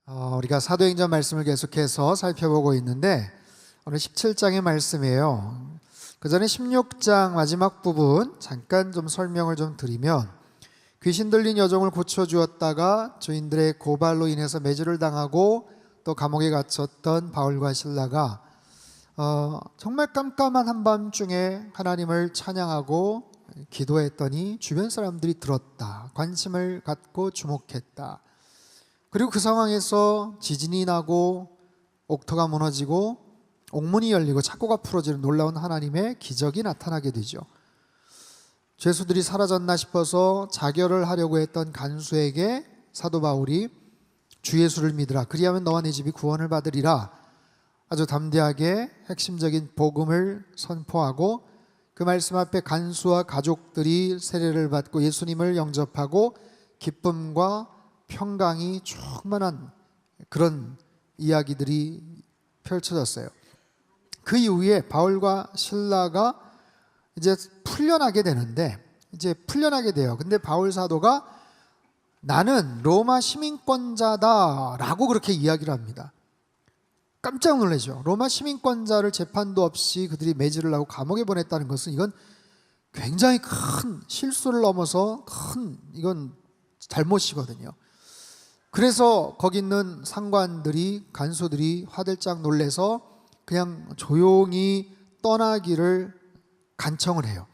우리가 사도행전 말씀을 계속해서 살펴보고 있는데 오늘 17장의 말씀이에요. 그 전에 16장 마지막 부분 잠깐 좀 설명을 좀 드리면, 귀신 들린 여종을 고쳐주었다가 주인들의 고발로 인해서 매질을 당하고 또 감옥에 갇혔던 바울과 실라가 정말 깜깜한 한밤중에 하나님을 찬양하고 기도했더니 주변 사람들이 들었다, 관심을 갖고 주목했다. 그리고 그 상황에서 지진이 나고 옥토가 무너지고 옥문이 열리고 창고가 풀어지는 놀라운 하나님의 기적이 나타나게 되죠. 죄수들이 사라졌나 싶어서 자결을 하려고 했던 간수에게 사도 바울이 주 예수를 믿으라, 그리하면 너와 네 집이 구원을 받으리라, 아주 담대하게 핵심적인 복음을 선포하고 그 말씀 앞에 간수와 가족들이 세례를 받고 예수님을 영접하고 기쁨과 평강이 충만한 그런 이야기들이 펼쳐졌어요. 그 이후에 바울과 실라가 이제 풀려나게 돼요. 근데 바울 사도가 나는 로마 시민권자다라고 그렇게 이야기를 합니다. 깜짝 놀라죠. 로마 시민권자를 재판도 없이 그들이 매질을 하고 감옥에 보냈다는 것은 이건 굉장히 큰 실수를 넘어서 큰 이건 잘못이거든요. 그래서 거기 있는 상관들이, 간수들이 화들짝 놀래서 그냥 조용히 떠나기를 간청을 해요.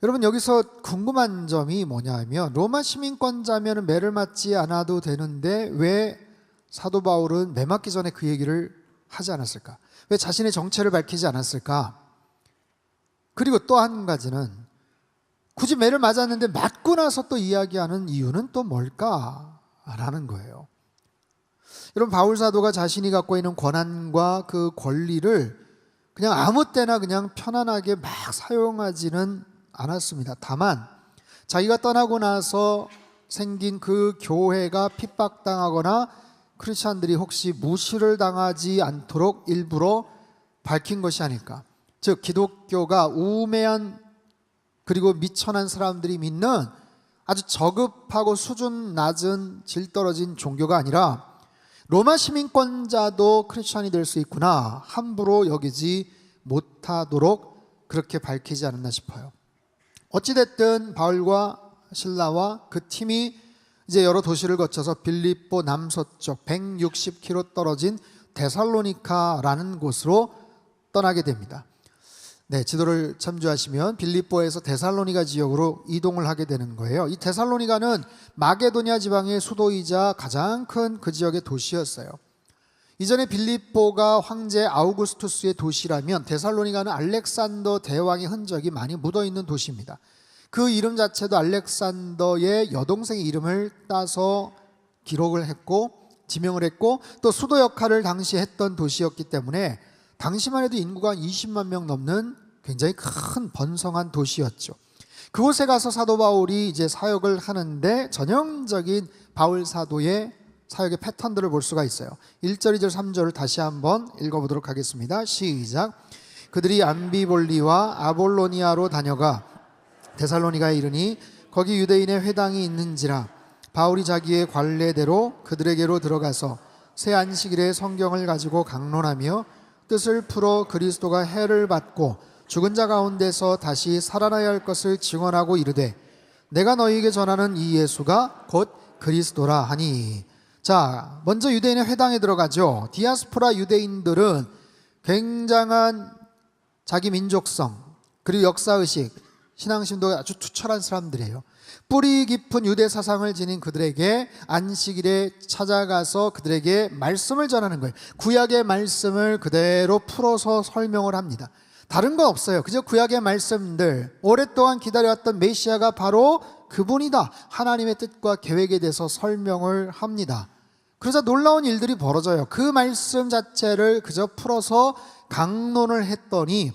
여러분, 여기서 궁금한 점이 뭐냐 하면, 로마 시민권자면 매를 맞지 않아도 되는데 왜 사도 바울은 매 맞기 전에 그 얘기를 하지 않았을까? 왜 자신의 정체를 밝히지 않았을까? 그리고 또 한 가지는, 굳이 매를 맞았는데 맞고 나서 또 이야기하는 이유는 또 뭘까라는 거예요. 여러분, 바울 사도가 자신이 갖고 있는 권한과 그 권리를 그냥 아무 때나 그냥 편안하게 막 사용하지는 않았습니다. 다만 자기가 떠나고 나서 생긴 그 교회가 핍박당하거나 크리스찬들이 혹시 무시를 당하지 않도록 일부러 밝힌 것이 아닐까. 즉, 기독교가 우매한 그리고 미천한 사람들이 믿는 아주 저급하고 수준 낮은 질 떨어진 종교가 아니라 로마 시민권자도 크리스찬이 될 수 있구나, 함부로 여기지 못하도록 그렇게 밝히지 않았나 싶어요. 어찌됐든 바울과 실라와 그 팀이 이제 여러 도시를 거쳐서 빌립보 남서쪽 160km 떨어진 데살로니카라는 곳으로 떠나게 됩니다. 네, 지도를 참조하시면 빌립보에서 데살로니가 지역으로 이동을 하게 되는 거예요. 이 데살로니가는 마게도냐 지방의 수도이자 가장 큰 그 지역의 도시였어요. 이전에 빌립보가 황제 아우구스투스의 도시라면 데살로니가는 알렉산더 대왕의 흔적이 많이 묻어있는 도시입니다. 그 이름 자체도 알렉산더의 여동생의 이름을 따서 기록을 했고 지명을 했고, 또 수도 역할을 당시 했던 도시였기 때문에 당시만 해도 인구가 20만 명 넘는 굉장히 큰 번성한 도시였죠. 그곳에 가서 사도 바울이 이제 사역을 하는데 전형적인 바울 사도의 사역의 패턴들을 볼 수가 있어요. 1절, 2절, 3절을 다시 한번 읽어보도록 하겠습니다. 시작. 그들이 암비볼리와 아볼로니아로 다녀가 데살로니가에 이르니 거기 유대인의 회당이 있는지라 바울이 자기의 관례대로 그들에게로 들어가서 새 안식일에 성경을 가지고 강론하며 뜻을 풀어 그리스도가 해를 받고 죽은 자 가운데서 다시 살아나야 할 것을 증언하고 이르되 내가 너희에게 전하는 이 예수가 곧 그리스도라 하니. 자, 먼저 유대인의 회당에 들어가죠. 디아스포라 유대인들은 굉장한 자기 민족성 그리고 역사의식, 신앙심도 아주 투철한 사람들이에요. 뿌리 깊은 유대 사상을 지닌 그들에게 안식일에 찾아가서 그들에게 말씀을 전하는 거예요. 구약의 말씀을 그대로 풀어서 설명을 합니다. 다른 거 없어요. 그저 구약의 말씀들, 오랫동안 기다려왔던 메시아가 바로 그분이다, 하나님의 뜻과 계획에 대해서 설명을 합니다. 그러자 놀라운 일들이 벌어져요. 그 말씀 자체를 그저 풀어서 강론을 했더니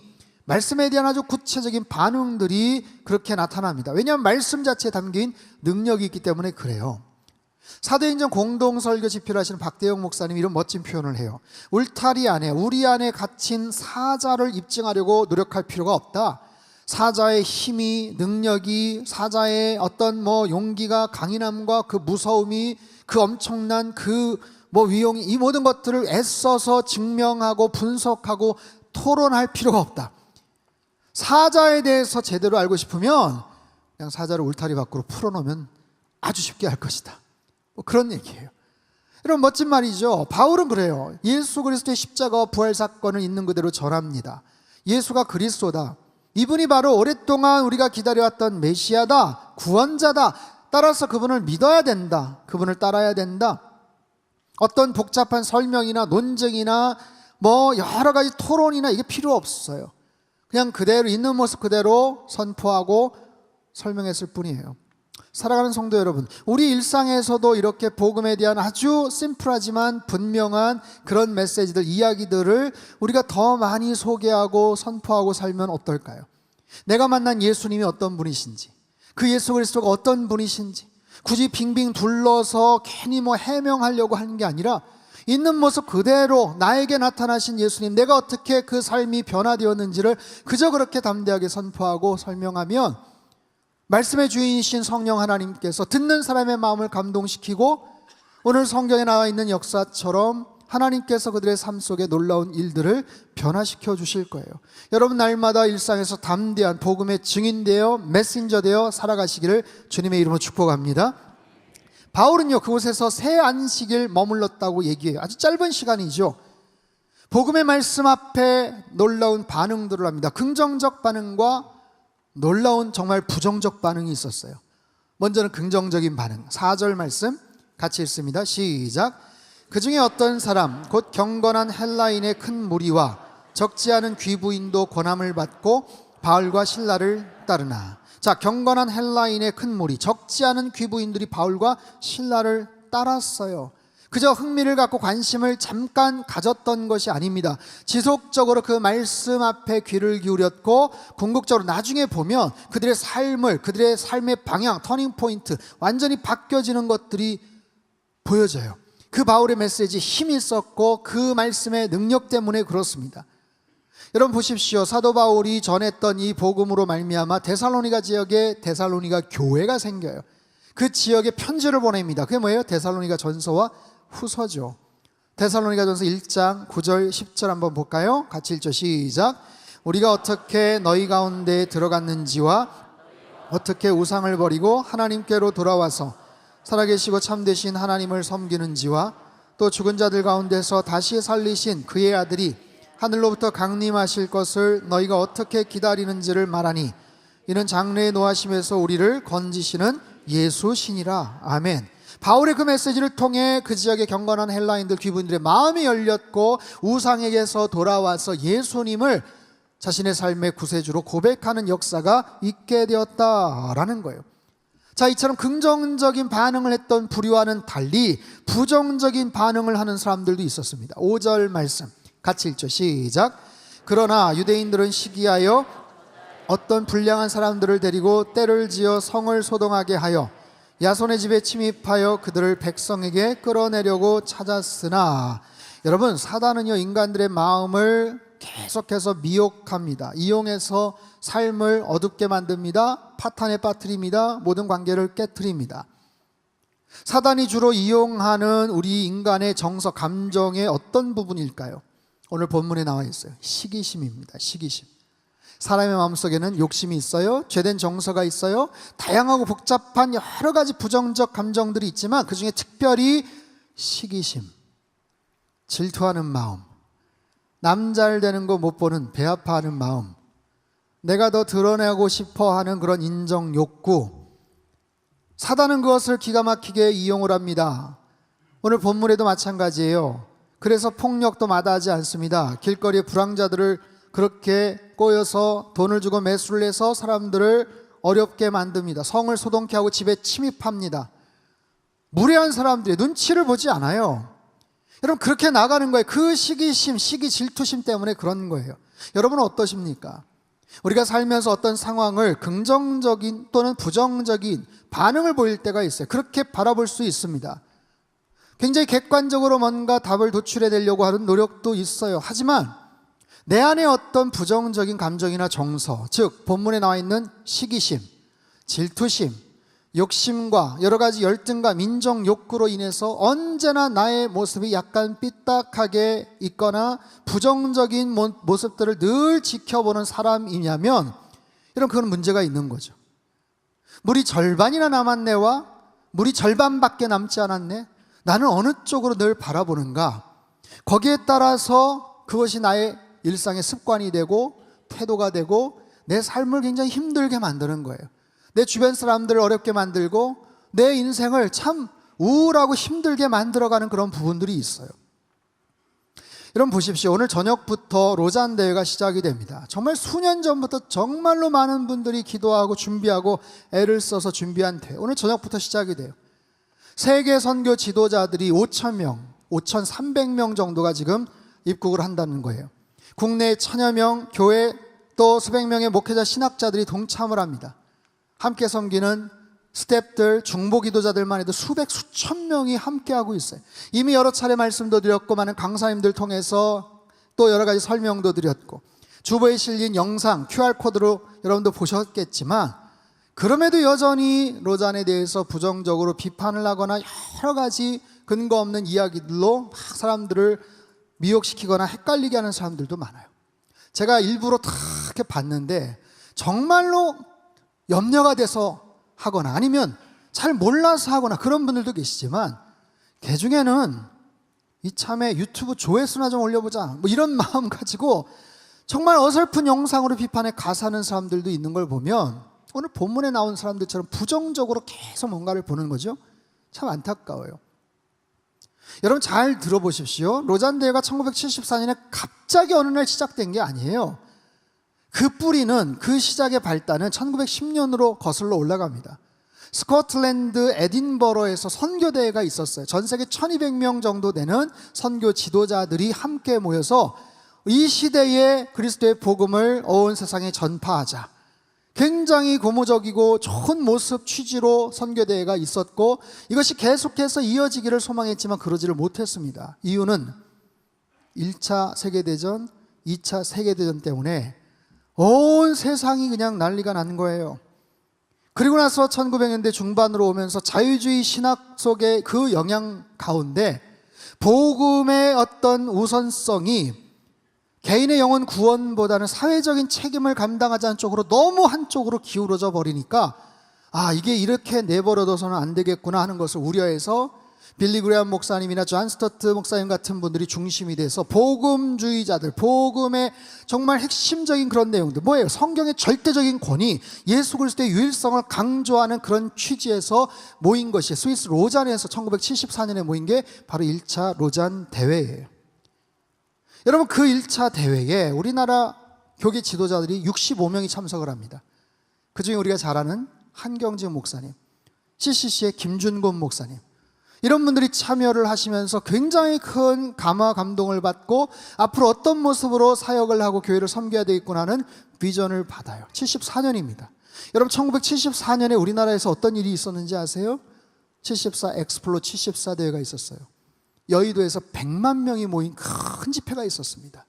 말씀에 대한 아주 구체적인 반응들이 그렇게 나타납니다. 왜냐하면 말씀 자체에 담긴 능력이 있기 때문에 그래요. 사도행전 공동설교 집필을 하시는 박대영 목사님이 이런 멋진 표현을 해요. 울타리 안에, 우리 안에 갇힌 사자를 입증하려고 노력할 필요가 없다. 사자의 힘이, 능력이, 사자의 어떤 용기가, 강인함과 그 무서움이 그 엄청난 그 위용이, 이 모든 것들을 애써서 증명하고 분석하고 토론할 필요가 없다. 사자에 대해서 제대로 알고 싶으면 그냥 사자를 울타리 밖으로 풀어놓으면 아주 쉽게 알 것이다. 그런 얘기예요. 이런 멋진 말이죠. 바울은 그래요. 예수 그리스도의 십자가와 부활 사건을 있는 그대로 전합니다. 예수가 그리스도다. 이분이 바로 오랫동안 우리가 기다려왔던 메시아다, 구원자다. 따라서 그분을 믿어야 된다. 그분을 따라야 된다. 어떤 복잡한 설명이나 논쟁이나 여러 가지 토론이나 이게 필요 없어요. 그냥 그대로 있는 모습 그대로 선포하고 설명했을 뿐이에요. 사랑하는 성도 여러분, 우리 일상에서도 이렇게 복음에 대한 아주 심플하지만 분명한 그런 메시지들, 이야기들을 우리가 더 많이 소개하고 선포하고 살면 어떨까요? 내가 만난 예수님이 어떤 분이신지, 그 예수 그리스도가 어떤 분이신지 굳이 빙빙 둘러서 괜히 해명하려고 하는 게 아니라 있는 모습 그대로 나에게 나타나신 예수님, 내가 어떻게 그 삶이 변화되었는지를 그저 그렇게 담대하게 선포하고 설명하면 말씀의 주인이신 성령 하나님께서 듣는 사람의 마음을 감동시키고 오늘 성경에 나와 있는 역사처럼 하나님께서 그들의 삶 속에 놀라운 일들을 변화시켜 주실 거예요. 여러분 날마다 일상에서 담대한 복음의 증인되어 메신저 되어 살아가시기를 주님의 이름으로 축복합니다. 바울은요, 그곳에서 새 안식일 머물렀다고 얘기해요. 아주 짧은 시간이죠. 복음의 말씀 앞에 놀라운 반응들을 합니다. 긍정적 반응과 놀라운 정말 부정적 반응이 있었어요. 먼저는 긍정적인 반응. 4절 말씀 같이 읽습니다. 시작. 그 중에 어떤 사람 곧 경건한 헬라인의 큰 무리와 적지 않은 귀부인도 권함을 받고 바울과 실라를 따르나. 자, 경건한 헬라인의 큰 무리, 적지 않은 귀부인들이 바울과 실라를 따랐어요. 그저 흥미를 갖고 관심을 잠깐 가졌던 것이 아닙니다. 지속적으로 그 말씀 앞에 귀를 기울였고 궁극적으로 나중에 보면 그들의 삶의 방향, 터닝 포인트 완전히 바뀌어지는 것들이 보여져요. 그 바울의 메시지에 힘이 있었고 그 말씀의 능력 때문에 그렇습니다. 여러분 보십시오. 사도 바울이 전했던 이 복음으로 말미암아 데살로니가 지역에 데살로니가 교회가 생겨요. 그 지역에 편지를 보냅니다. 그게 뭐예요? 데살로니가 전서와 후서죠. 데살로니가 전서 1장 9절 10절 한번 볼까요? 같이 읽죠. 시작. 우리가 어떻게 너희 가운데 들어갔는지와 어떻게 우상을 버리고 하나님께로 돌아와서 살아계시고 참되신 하나님을 섬기는지와 또 죽은 자들 가운데서 다시 살리신 그의 아들이 하늘로부터 강림하실 것을 너희가 어떻게 기다리는지를 말하니 이는 장래의 노하심에서 우리를 건지시는 예수시니라. 아멘. 바울의 그 메시지를 통해 그 지역의 경건한 헬라인들 귀부인들의 마음이 열렸고 우상에게서 돌아와서 예수님을 자신의 삶의 구세주로 고백하는 역사가 있게 되었다라는 거예요. 자, 이처럼 긍정적인 반응을 했던 부류와는 달리 부정적인 반응을 하는 사람들도 있었습니다. 5절 말씀 같이 읽죠. 시작. 그러나 유대인들은 시기하여 어떤 불량한 사람들을 데리고 때를 지어 성을 소동하게 하여 야손의 집에 침입하여 그들을 백성에게 끌어내려고 찾았으나, 여러분 사단은요 인간들의 마음을 계속해서 미혹합니다. 이용해서 삶을 어둡게 만듭니다. 파탄에 빠뜨립니다. 모든 관계를 깨뜨립니다. 사단이 주로 이용하는 우리 인간의 정서, 감정의 어떤 부분일까요? 오늘 본문에 나와 있어요. 시기심입니다. 시기심. 사람의 마음속에는 욕심이 있어요. 죄된 정서가 있어요. 다양하고 복잡한 여러 가지 부정적 감정들이 있지만 그 중에 특별히 시기심, 질투하는 마음, 남 잘 되는 거 못 보는 배 아파하는 마음, 내가 더 드러내고 싶어 하는 그런 인정 욕구. 사단은 그것을 기가 막히게 이용을 합니다. 오늘 본문에도 마찬가지예요. 그래서 폭력도 마다하지 않습니다. 길거리에 불황자들을 그렇게 꼬여서 돈을 주고 매수를 해서 사람들을 어렵게 만듭니다. 성을 소동케 하고 집에 침입합니다. 무례한 사람들이 눈치를 보지 않아요. 여러분 그렇게 나가는 거예요. 그 시기심, 시기 질투심 때문에 그런 거예요. 여러분은 어떠십니까? 우리가 살면서 어떤 상황을 긍정적인 또는 부정적인 반응을 보일 때가 있어요. 그렇게 바라볼 수 있습니다. 굉장히 객관적으로 뭔가 답을 도출해내려고 하는 노력도 있어요. 하지만 내 안에 어떤 부정적인 감정이나 정서, 즉 본문에 나와 있는 시기심, 질투심, 욕심과 여러 가지 열등과 민족 욕구로 인해서 언제나 나의 모습이 약간 삐딱하게 있거나 부정적인 모습들을 늘 지켜보는 사람이냐면 이런 그런 문제가 있는 거죠. 물이 절반이나 남았네와 물이 절반밖에 남지 않았네. 나는 어느 쪽으로 늘 바라보는가? 거기에 따라서 그것이 나의 일상의 습관이 되고 태도가 되고 내 삶을 굉장히 힘들게 만드는 거예요. 내 주변 사람들을 어렵게 만들고 내 인생을 참 우울하고 힘들게 만들어가는 그런 부분들이 있어요. 여러분 보십시오. 오늘 저녁부터 로잔 대회가 시작이 됩니다. 정말 수년 전부터 정말로 많은 분들이 기도하고 준비하고 애를 써서 준비한 대회. 오늘 저녁부터 시작이 돼요. 세계 선교 지도자들이 5,000명, 5,300명 정도가 지금 입국을 한다는 거예요. 국내 1,000여 명, 교회 또 수백 명의 목회자 신학자들이 동참을 합니다. 함께 섬기는 스태프들, 중보 기도자들만 해도 수백, 수천 명이 함께하고 있어요. 이미 여러 차례 말씀도 드렸고 많은 강사님들 통해서 또 여러 가지 설명도 드렸고 주보에 실린 영상, QR코드로 여러분도 보셨겠지만 그럼에도 여전히 로잔에 대해서 부정적으로 비판을 하거나 여러 가지 근거 없는 이야기들로 막 사람들을 미혹시키거나 헷갈리게 하는 사람들도 많아요. 제가 일부러 다 이렇게 봤는데 정말로 염려가 돼서 하거나 아니면 잘 몰라서 하거나 그런 분들도 계시지만 그 중에는 이참에 유튜브 조회수나 좀 올려보자 뭐 이런 마음 가지고 정말 어설픈 영상으로 비판에 가사하는 사람들도 있는 걸 보면 오늘 본문에 나온 사람들처럼 부정적으로 계속 뭔가를 보는 거죠. 참 안타까워요. 여러분 잘 들어보십시오. 로잔 대회가 1974년에 갑자기 어느 날 시작된 게 아니에요. 그 뿌리는, 그 시작의 발단은 1910년으로 거슬러 올라갑니다. 스코틀랜드 에딘버러에서 선교대회가 있었어요. 전 세계 1200명 정도 되는 선교 지도자들이 함께 모여서 이 시대에 그리스도의 복음을 온 세상에 전파하자. 굉장히 고무적이고 좋은 모습 취지로 선교대회가 있었고 이것이 계속해서 이어지기를 소망했지만 그러지를 못했습니다. 이유는 1차 세계대전, 2차 세계대전 때문에 온 세상이 그냥 난리가 난 거예요. 그리고 나서 1900년대 중반으로 오면서 자유주의 신학 속의 그 영향 가운데 복음의 어떤 우선성이 개인의 영혼 구원보다는 사회적인 책임을 감당하자는 쪽으로 너무 한쪽으로 기울어져 버리니까 이게 이렇게 내버려둬서는 안 되겠구나 하는 것을 우려해서 빌리 그레엄 목사님이나 존 스토트 목사님 같은 분들이 중심이 돼서 복음주의자들, 복음의 정말 핵심적인 그런 내용들, 뭐예요? 성경의 절대적인 권위, 예수 그리스도의 유일성을 강조하는 그런 취지에서 모인 것이 스위스 로잔에서 1974년에 모인 게 바로 1차 로잔 대회예요. 여러분 그 1차 대회에 우리나라 교계 지도자들이 65명이 참석을 합니다. 그중에 우리가 잘 아는 한경직 목사님, CCC의 김준곤 목사님, 이런 분들이 참여를 하시면서 굉장히 큰 감화 감동을 받고 앞으로 어떤 모습으로 사역을 하고 교회를 섬겨야 되겠구나 하는 비전을 받아요. 74년입니다. 여러분 1974년에 우리나라에서 어떤 일이 있었는지 아세요? 74 엑스플로 74 대회가 있었어요. 여의도에서 100만 명이 모인 큰 집회가 있었습니다.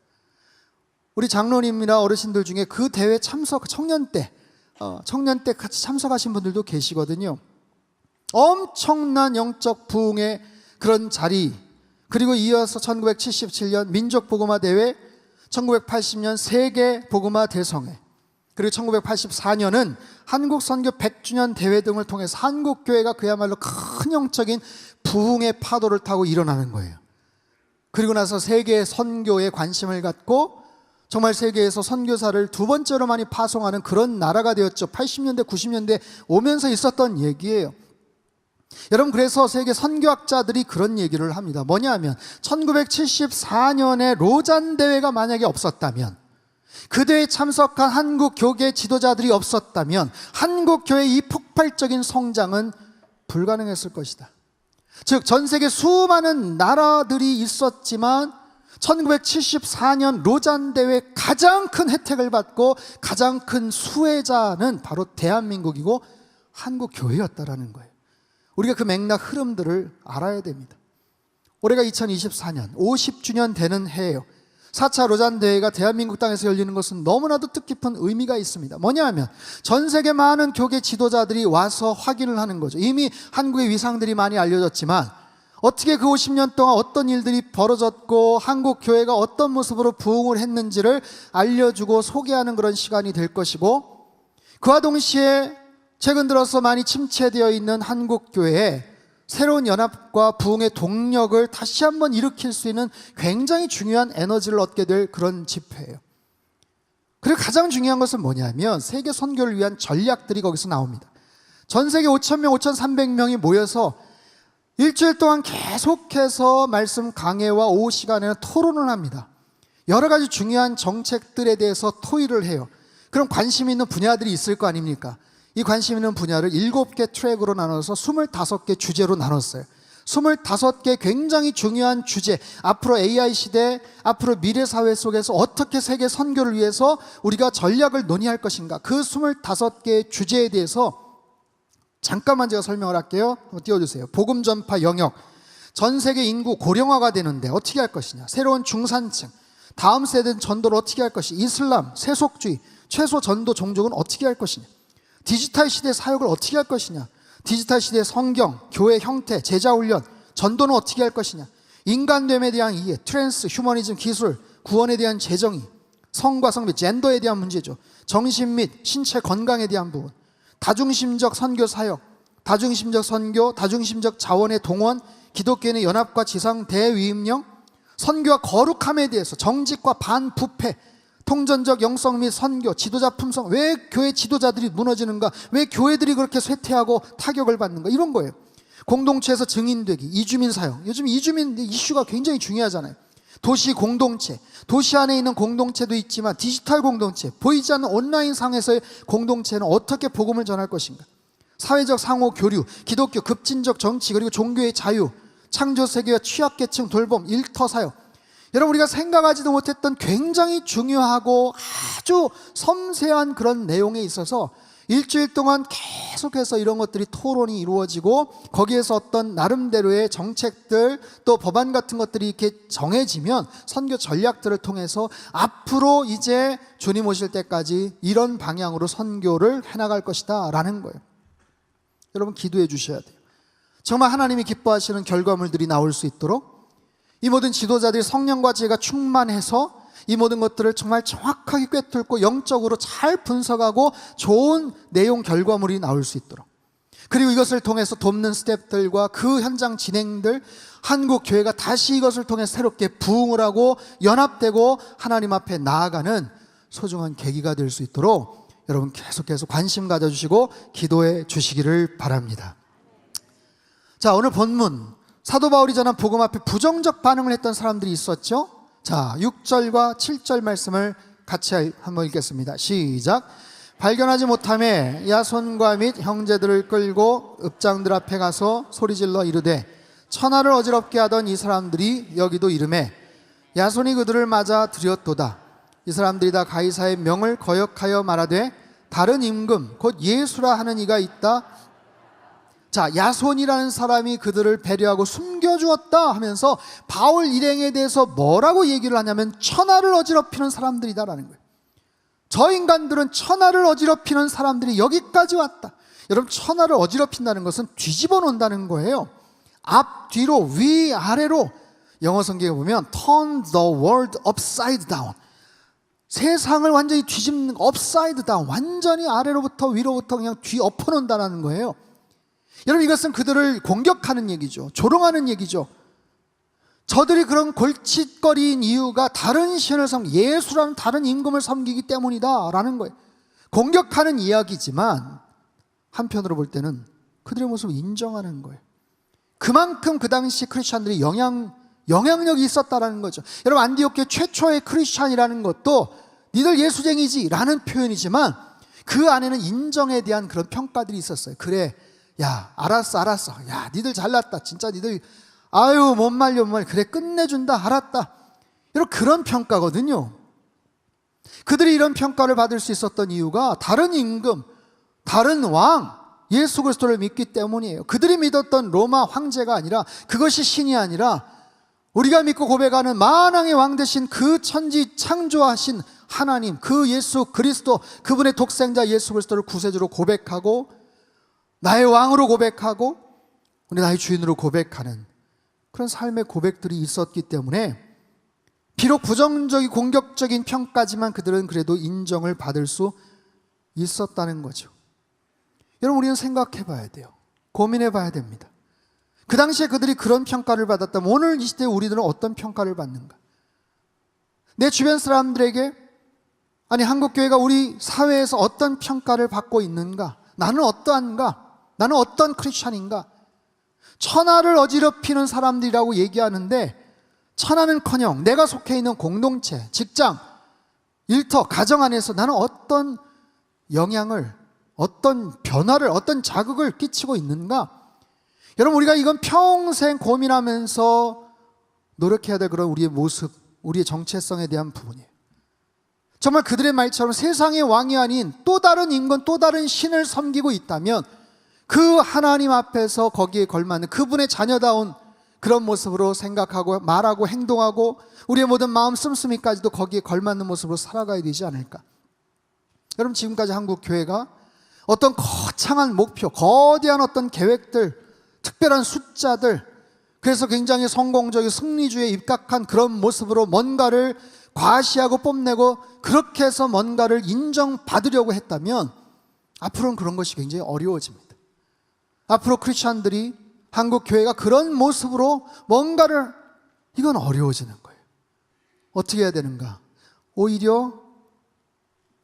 우리 장로님이나 어르신들 중에 그 대회 참석, 청년 때 같이 참석하신 분들도 계시거든요. 엄청난 영적 부흥의 그런 자리, 그리고 이어서 1977년 민족복음화 대회, 1980년 세계 복음화 대성회, 그리고 1984년은 한국 선교 100주년 대회 등을 통해서 한국교회가 그야말로 큰 영적인 부흥의 파도를 타고 일어나는 거예요. 그리고 나서 세계 선교에 관심을 갖고 정말 세계에서 선교사를 두 번째로 많이 파송하는 그런 나라가 되었죠. 80년대, 90년대 오면서 있었던 얘기예요. 여러분 그래서 세계 선교학자들이 그런 얘기를 합니다. 뭐냐면 1974년에 로잔 대회가 만약에 없었다면, 그 대회에 참석한 한국 교계 지도자들이 없었다면 한국 교회의 이 폭발적인 성장은 불가능했을 것이다. 즉 전 세계 수많은 나라들이 있었지만 1974년 로잔 대회 가장 큰 혜택을 받고 가장 큰 수혜자는 바로 대한민국이고 한국 교회였다라는 거예요. 우리가 그 맥락 흐름들을 알아야 됩니다. 올해가 2024년 50주년 되는 해예요. 4차 로잔 대회가 대한민국 땅에서 열리는 것은 너무나도 뜻깊은 의미가 있습니다. 뭐냐 하면 전 세계 많은 교계 지도자들이 와서 확인을 하는 거죠. 이미 한국의 위상들이 많이 알려졌지만 어떻게 그 50년 동안 어떤 일들이 벌어졌고 한국 교회가 어떤 모습으로 부흥을 했는지를 알려주고 소개하는 그런 시간이 될 것이고, 그와 동시에 최근 들어서 많이 침체되어 있는 한국 교회에 새로운 연합과 부흥의 동력을 다시 한번 일으킬 수 있는 굉장히 중요한 에너지를 얻게 될 그런 집회예요. 그리고 가장 중요한 것은 뭐냐면 세계 선교를 위한 전략들이 거기서 나옵니다. 전 세계 5,000명, 5,300명이 모여서 일주일 동안 계속해서 말씀 강해와 오후 시간에는 토론을 합니다. 여러 가지 중요한 정책들에 대해서 토의를 해요. 그럼 관심 있는 분야들이 있을 거 아닙니까? 이 관심 있는 분야를 7개 트랙으로 나눠서 25개 주제로 나눴어요. 25개 굉장히 중요한 주제, 앞으로 AI 시대, 앞으로 미래 사회 속에서 어떻게 세계 선교를 위해서 우리가 전략을 논의할 것인가, 그 25개의 주제에 대해서 잠깐만 제가 설명을 할게요. 한번 띄워주세요. 복음 전파 영역, 전 세계 인구 고령화가 되는데 어떻게 할 것이냐, 새로운 중산층, 다음 세대 전도를 어떻게 할 것이냐, 이슬람, 세속주의, 최소 전도 종족은 어떻게 할 것이냐, 디지털 시대 사역을 어떻게 할 것이냐, 디지털 시대 성경, 교회 형태, 제자훈련, 전도는 어떻게 할 것이냐, 인간됨에 대한 이해, 트랜스, 휴머니즘, 기술, 구원에 대한 재정의, 성과 성별, 젠더에 대한 문제죠. 정신 및 신체 건강에 대한 부분, 다중심적 선교 사역, 다중심적 선교, 다중심적 자원의 동원, 기독교인의 연합과 지상 대위임령, 선교와 거룩함에 대해서 정직과 반부패, 통전적 영성 및 선교, 지도자 품성, 왜 교회 지도자들이 무너지는가, 왜 교회들이 그렇게 쇠퇴하고 타격을 받는가, 이런 거예요. 공동체에서 증인되기, 이주민 사역, 요즘 이주민 이슈가 굉장히 중요하잖아요. 도시 공동체, 도시 안에 있는 공동체도 있지만 디지털 공동체, 보이지 않는 온라인 상에서의 공동체는 어떻게 복음을 전할 것인가, 사회적 상호 교류, 기독교 급진적 정치, 그리고 종교의 자유, 창조 세계와 취약계층 돌봄, 일터 사역, 여러분 우리가 생각하지도 못했던 굉장히 중요하고 아주 섬세한 그런 내용에 있어서 일주일 동안 계속해서 이런 것들이 토론이 이루어지고, 거기에서 어떤 나름대로의 정책들 또 법안 같은 것들이 이렇게 정해지면 선교 전략들을 통해서 앞으로 이제 주님 오실 때까지 이런 방향으로 선교를 해나갈 것이다 라는 거예요. 여러분 기도해 주셔야 돼요. 정말 하나님이 기뻐하시는 결과물들이 나올 수 있도록 이 모든 지도자들이 성령과 지혜가 충만해서 이 모든 것들을 정말 정확하게 꿰뚫고 영적으로 잘 분석하고 좋은 내용 결과물이 나올 수 있도록, 그리고 이것을 통해서 돕는 스태프들과 그 현장 진행들, 한국 교회가 다시 이것을 통해 새롭게 부흥을 하고 연합되고 하나님 앞에 나아가는 소중한 계기가 될 수 있도록 여러분 계속해서 관심 가져주시고 기도해 주시기를 바랍니다. 자, 오늘 본문 사도 바울이 전한 복음 앞에 부정적 반응을 했던 사람들이 있었죠. 자, 6절과 7절 말씀을 같이 한번 읽겠습니다. 시작. 발견하지 못하매 야손과 및 형제들을 끌고 읍장들 앞에 가서 소리질러 이르되 천하를 어지럽게 하던 이 사람들이 여기도 이르매 야손이 그들을 맞아 들였도다. 이 사람들이 다 가이사의 명을 거역하여 말하되 다른 임금 곧 예수라 하는 이가 있다. 자, 야손이라는 사람이 그들을 배려하고 숨겨주었다 하면서 바울 일행에 대해서 뭐라고 얘기를 하냐면 천하를 어지럽히는 사람들이다라는 거예요. 저 인간들은 천하를 어지럽히는 사람들이 여기까지 왔다. 여러분, 천하를 어지럽힌다는 것은 뒤집어 놓는다는 거예요. 앞, 뒤로, 위, 아래로. 영어 성경에 보면 turn the world upside down, 세상을 완전히 뒤집는 upside down, 완전히 아래로부터 위로부터 그냥 뒤엎어 놓는다는 거예요. 여러분, 이것은 그들을 공격하는 얘기죠. 조롱하는 얘기죠. 저들이 그런 골칫거리인 이유가 다른 신을 예수라는 다른 임금을 섬기기 때문이다 라는 거예요. 공격하는 이야기지만 한편으로 볼 때는 그들의 모습을 인정하는 거예요. 그만큼 그 당시 크리스찬들이 영향력이 있었다라는 거죠. 여러분, 안디옥교회 최초의 크리스찬이라는 것도 니들 예수쟁이지 라는 표현이지만 그 안에는 인정에 대한 그런 평가들이 있었어요. 그래, 야, 알았어. 야, 니들 잘났다. 진짜 니들, 아유, 못 말려. 그래, 끝내준다. 알았다. 여러분, 그런 평가거든요. 그들이 이런 평가를 받을 수 있었던 이유가 다른 임금, 다른 왕, 예수 그리스도를 믿기 때문이에요. 그들이 믿었던 로마 황제가 아니라, 그것이 신이 아니라 우리가 믿고 고백하는 만왕의 왕 되신 그 천지 창조하신 하나님, 그 예수 그리스도, 그분의 독생자 예수 그리스도를 구세주로 고백하고 나의 왕으로 고백하고 우리 나의 주인으로 고백하는 그런 삶의 고백들이 있었기 때문에 비록 부정적인 공격적인 평가지만 그들은 그래도 인정을 받을 수 있었다는 거죠. 여러분, 우리는 생각해 봐야 돼요. 고민해 봐야 됩니다. 그 당시에 그들이 그런 평가를 받았다면 오늘 이 시대에 우리들은 어떤 평가를 받는가? 내 주변 사람들에게, 아니 한국교회가 우리 사회에서 어떤 평가를 받고 있는가? 나는 어떠한가? 나는 어떤 크리스찬인가? 천하를 어지럽히는 사람들이라고 얘기하는데 천하는커녕 내가 속해 있는 공동체, 직장, 일터, 가정 안에서 나는 어떤 영향을, 어떤 변화를, 어떤 자극을 끼치고 있는가? 여러분, 우리가 이건 평생 고민하면서 노력해야 될 그런 우리의 모습, 우리의 정체성에 대한 부분이에요. 정말 그들의 말처럼 세상의 왕이 아닌 또 다른 인권, 또 다른 신을 섬기고 있다면 그 하나님 앞에서 거기에 걸맞는 그분의 자녀다운 그런 모습으로 생각하고 말하고 행동하고 우리의 모든 마음 씀씀이까지도 거기에 걸맞는 모습으로 살아가야 되지 않을까? 여러분, 지금까지 한국 교회가 어떤 거창한 목표, 거대한 어떤 계획들, 특별한 숫자들, 그래서 굉장히 성공적인 승리주의에 입각한 그런 모습으로 뭔가를 과시하고 뽐내고 그렇게 해서 뭔가를 인정받으려고 했다면 앞으로는 그런 것이 굉장히 어려워집니다. 앞으로 크리스찬들이, 한국 교회가 그런 모습으로 뭔가를, 이건 어려워지는 거예요. 어떻게 해야 되는가? 오히려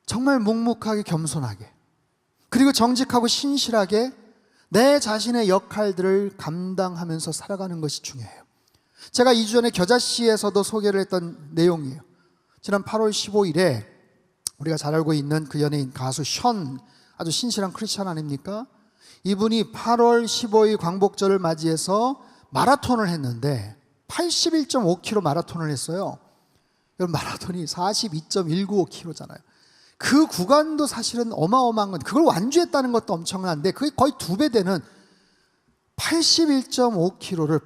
정말 묵묵하게 겸손하게, 그리고 정직하고 신실하게 내 자신의 역할들을 감당하면서 살아가는 것이 중요해요. 제가 2주 전에 겨자씨에서도 소개를 했던 내용이에요. 지난 8월 15일에 우리가 잘 알고 있는 그 연예인 가수 션, 아주 신실한 크리스찬 아닙니까? 이분이 8월 15일 광복절을 맞이해서 마라톤을 했는데 81.5km 마라톤을 했어요. 여러분, 마라톤이 42.195km잖아요. 그 구간도 사실은 어마어마한 건, 그걸 완주했다는 것도 엄청난데 그게 거의 2배 되는 81.5km를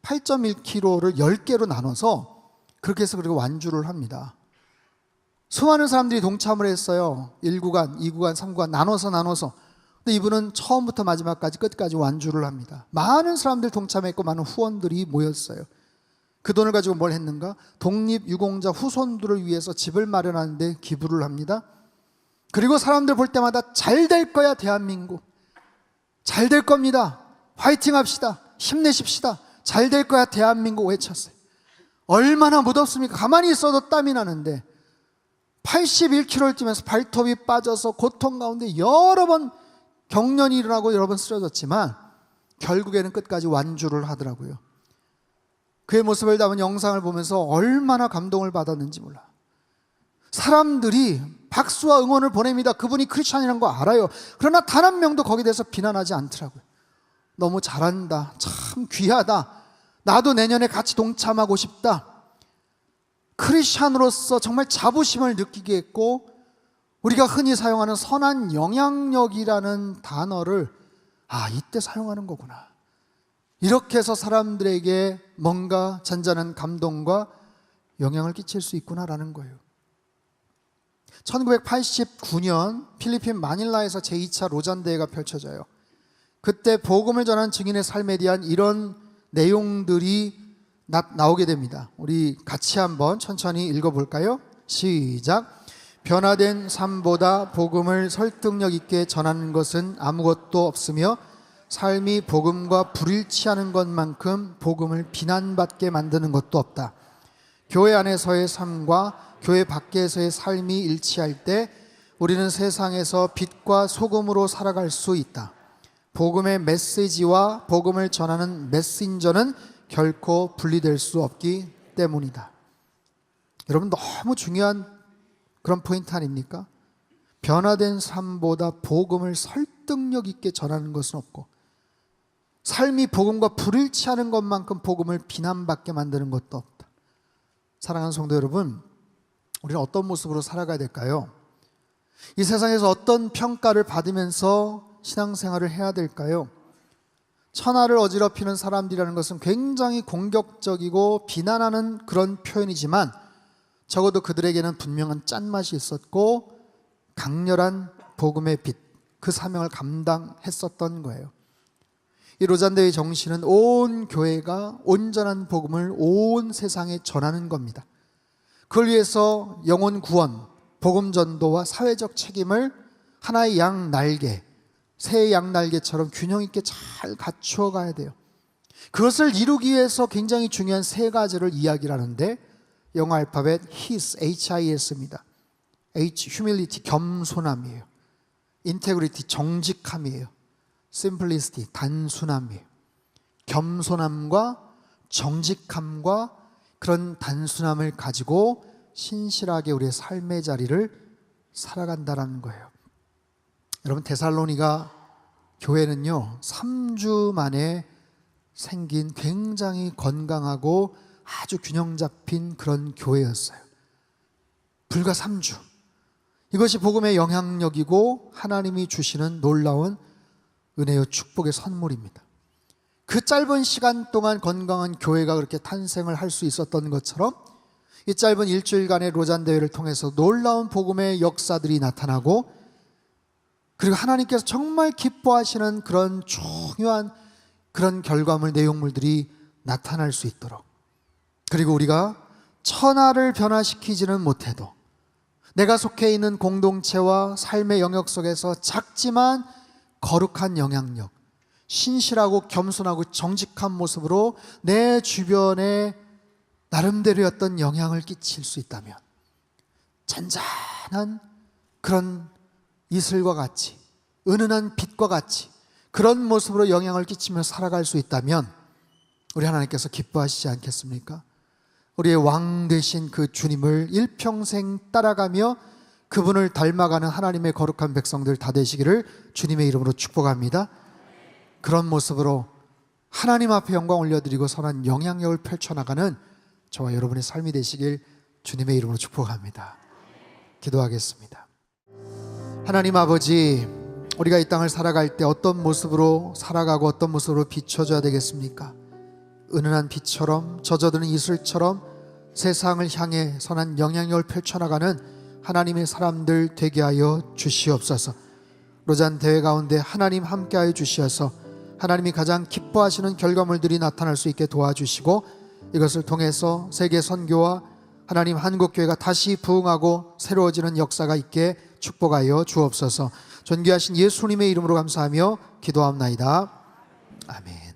8.1km를 10개로 나눠서 그렇게 해서 그리고 완주를 합니다. 수많은 사람들이 동참을 했어요. 1구간, 2구간, 3구간 나눠서. 근데 이분은 처음부터 마지막까지 끝까지 완주를 합니다. 많은 사람들 동참했고 많은 후원들이 모였어요. 그 돈을 가지고 뭘 했는가? 독립유공자 후손들을 위해서 집을 마련하는데 기부를 합니다. 그리고 사람들 볼 때마다 잘 될 거야 대한민국, 잘 될 겁니다, 화이팅 합시다, 힘내십시다, 잘 될 거야 대한민국 외쳤어요. 얼마나 무덥습니까? 가만히 있어도 땀이 나는데 81km를 뛰면서 발톱이 빠져서 고통 가운데 여러 번 경련이 일어나고 여러 번 쓰러졌지만 결국에는 끝까지 완주를 하더라고요. 그의 모습을 담은 영상을 보면서 얼마나 감동을 받았는지 몰라. 사람들이 박수와 응원을 보냅니다. 그분이 크리스찬이라는 거 알아요. 그러나 단 한 명도 거기에 대해서 비난하지 않더라고요. 너무 잘한다, 참 귀하다, 나도 내년에 같이 동참하고 싶다. 크리스찬으로서 정말 자부심을 느끼게 했고, 우리가 흔히 사용하는 선한 영향력이라는 단어를 이때 사용하는 거구나, 이렇게 해서 사람들에게 뭔가 잔잔한 감동과 영향을 끼칠 수 있구나라는 거예요. 1989년 필리핀 마닐라에서 제2차 로잔대회가 펼쳐져요. 그때 복음을 전한 증인의 삶에 대한 이런 내용들이 나오게 됩니다. 우리 같이 한번 천천히 읽어볼까요? 시작. 변화된 삶보다 복음을 설득력 있게 전하는 것은 아무것도 없으며 삶이 복음과 불일치하는 것만큼 복음을 비난받게 만드는 것도 없다. 교회 안에서의 삶과 교회 밖에서의 삶이 일치할 때 우리는 세상에서 빛과 소금으로 살아갈 수 있다. 복음의 메시지와 복음을 전하는 메신저는 결코 분리될 수 없기 때문이다. 여러분, 너무 중요한 그런 포인트 아닙니까? 변화된 삶보다 복음을 설득력 있게 전하는 것은 없고, 삶이 복음과 불일치하는 것만큼 복음을 비난받게 만드는 것도 없다. 사랑하는 성도 여러분, 우리는 어떤 모습으로 살아가야 될까요? 이 세상에서 어떤 평가를 받으면서 신앙생활을 해야 될까요? 천하를 어지럽히는 사람들이라는 것은 굉장히 공격적이고 비난하는 그런 표현이지만 적어도 그들에게는 분명한 짠맛이 있었고 강렬한 복음의 빛, 그 사명을 감당했었던 거예요. 이 로잔대의 정신은 온 교회가 온전한 복음을 온 세상에 전하는 겁니다. 그걸 위해서 영혼 구원, 복음 전도와 사회적 책임을 하나의 양 날개, 새 양 날개처럼 균형 있게 잘 갖추어 가야 돼요. 그것을 이루기 위해서 굉장히 중요한 세 가지를 이야기를 하는데 영어 알파벳 HIS입니다. H, humility, 겸손함이에요. integrity, 정직함이에요. simplicity, 단순함이에요. 겸손함과 정직함과 그런 단순함을 가지고 신실하게 우리의 삶의 자리를 살아간다는 거예요. 여러분, 데살로니가 교회는요 3주 만에 생긴 굉장히 건강하고 아주 균형 잡힌 그런 교회였어요. 불과 3주. 이것이 복음의 영향력이고 하나님이 주시는 놀라운 은혜요 축복의 선물입니다. 그 짧은 시간 동안 건강한 교회가 그렇게 탄생을 할 수 있었던 것처럼 이 짧은 일주일간의 로잔 대회를 통해서 놀라운 복음의 역사들이 나타나고, 그리고 하나님께서 정말 기뻐하시는 그런 중요한 그런 결과물, 내용물들이 나타날 수 있도록, 그리고 우리가 천하를 변화시키지는 못해도 내가 속해 있는 공동체와 삶의 영역 속에서 작지만 거룩한 영향력, 신실하고 겸손하고 정직한 모습으로 내 주변에 나름대로였던 영향을 끼칠 수 있다면, 잔잔한 그런 이슬과 같이, 은은한 빛과 같이 그런 모습으로 영향을 끼치며 살아갈 수 있다면 우리 하나님께서 기뻐하시지 않겠습니까? 우리의 왕 되신 그 주님을 일평생 따라가며 그분을 닮아가는 하나님의 거룩한 백성들 다 되시기를 주님의 이름으로 축복합니다. 그런 모습으로 하나님 앞에 영광 올려드리고 선한 영향력을 펼쳐나가는 저와 여러분의 삶이 되시길 주님의 이름으로 축복합니다. 기도하겠습니다. 하나님 아버지, 우리가 이 땅을 살아갈 때 어떤 모습으로 살아가고 어떤 모습으로 비춰줘야 되겠습니까? 은은한 빛처럼, 젖어드는 이슬처럼 세상을 향해 선한 영향력을 펼쳐나가는 하나님의 사람들 되게 하여 주시옵소서. 로잔 대회 가운데 하나님 함께하여 주시어서 하나님이 가장 기뻐하시는 결과물들이 나타날 수 있게 도와주시고, 이것을 통해서 세계 선교와 하나님 한국교회가 다시 부흥하고 새로워지는 역사가 있게 축복하여 주옵소서. 존귀하신 예수님의 이름으로 감사하며 기도합나이다. 아멘.